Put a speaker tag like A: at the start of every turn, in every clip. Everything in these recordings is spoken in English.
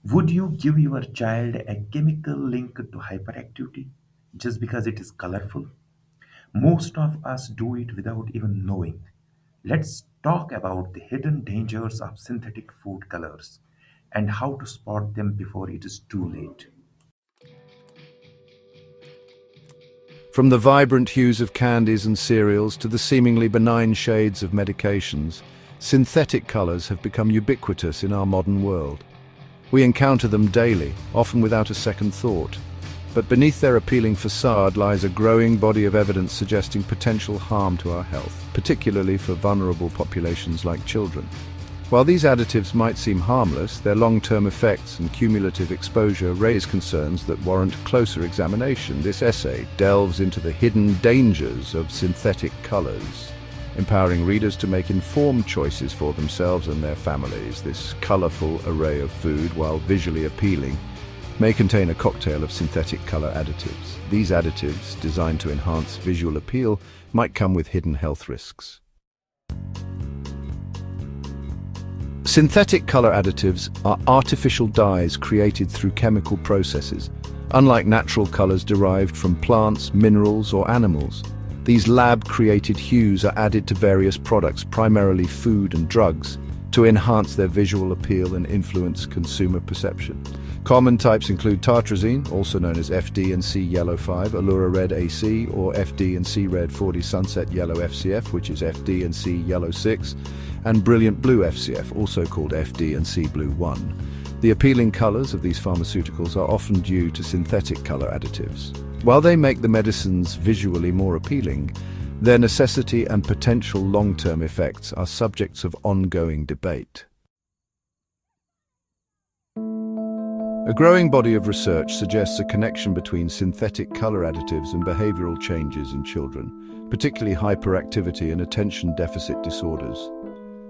A: Would you give your child a chemical link to hyperactivity just because it is colorful? Most of us do it without even knowing. Let's talk about the hidden dangers of synthetic food colors and how to spot them before it is too late.
B: From the vibrant hues of candies and cereals to the seemingly benign shades of medications, synthetic colors have become ubiquitous in our modern world. We encounter them daily, often without a second thought. But beneath their appealing facade lies a growing body of evidence suggesting potential harm to our health, particularly for vulnerable populations like children. While these additives might seem harmless, their long-term effects and cumulative exposure raise concerns that warrant closer examination. This essay delves into the hidden dangers of synthetic colors, empowering readers to make informed choices for themselves and their families. This colorful array of food, while visually appealing, may contain a cocktail of synthetic color additives. These additives, designed to enhance visual appeal, might come with hidden health risks. Synthetic color additives are artificial dyes created through chemical processes. Unlike natural colors derived from plants, minerals, or animals, these lab-created hues are added to various products, primarily food and drugs, to enhance their visual appeal and influence consumer perception. Common types include tartrazine, also known as FD and C Yellow 5, Allura Red AC, or FD and C Red 40 Sunset Yellow FCF, which is FD and C Yellow 6, and Brilliant Blue FCF, also called FD and C Blue 1. The appealing colors of these pharmaceuticals are often due to synthetic color additives. While they make the medicines visually more appealing, their necessity and potential long-term effects are subjects of ongoing debate. A growing body of research suggests a connection between synthetic color additives and behavioral changes in children, particularly hyperactivity and attention deficit disorders.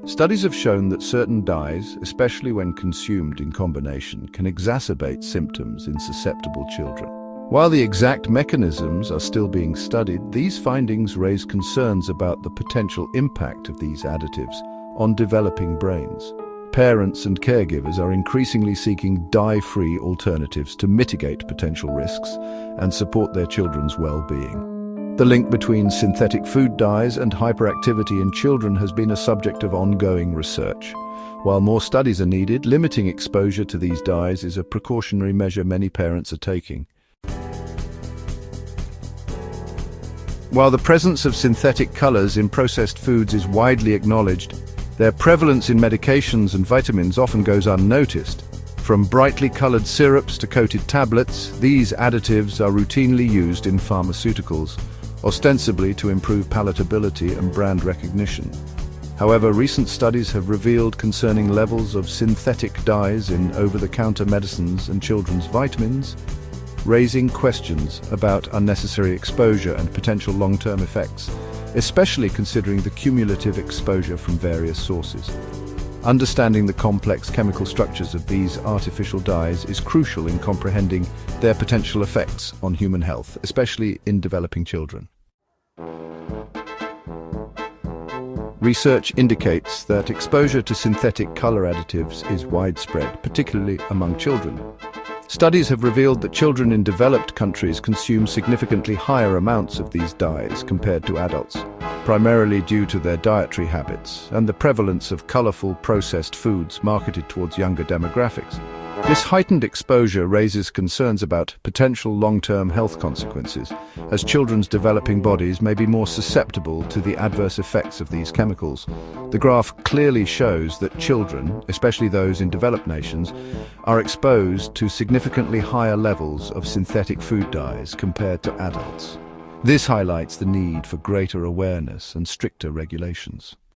B: Studies have shown that certain dyes, especially when consumed in combination, can exacerbate symptoms in susceptible children. While the exact mechanisms are still being studied, these findings raise concerns about the potential impact of these additives on developing brains. Parents and caregivers are increasingly seeking dye-free alternatives to mitigate potential risks and support their children's well-being. The link between synthetic food dyes and hyperactivity in children has been a subject of ongoing research. While more studies are needed, limiting exposure to these dyes is a precautionary measure many parents are taking. While the presence of synthetic colors in processed foods is widely acknowledged, their prevalence in medications and vitamins often goes unnoticed. From brightly colored syrups to coated tablets, these additives are routinely used in pharmaceuticals, ostensibly to improve palatability and brand recognition. However, recent studies have revealed concerning levels of synthetic dyes in over-the-counter medicines and children's vitamins, raising questions about unnecessary exposure and potential long-term effects, especially considering the cumulative exposure from various sources. Understanding the complex chemical structures of these artificial dyes is crucial in comprehending their potential effects on human health, especially in developing children. Research indicates that exposure to synthetic color additives is widespread, particularly among children. Studies have revealed that children in developed countries consume significantly higher amounts of these dyes compared to adults, primarily due to their dietary habits and the prevalence of colorful processed foods marketed towards younger demographics. This heightened exposure raises concerns about potential long-term health consequences, as children's developing bodies may be more susceptible to the adverse effects of these chemicals. The graph clearly shows that children, especially those in developed nations, are exposed to significantly higher levels of synthetic food dyes compared to adults. This highlights the need for greater awareness and stricter regulations.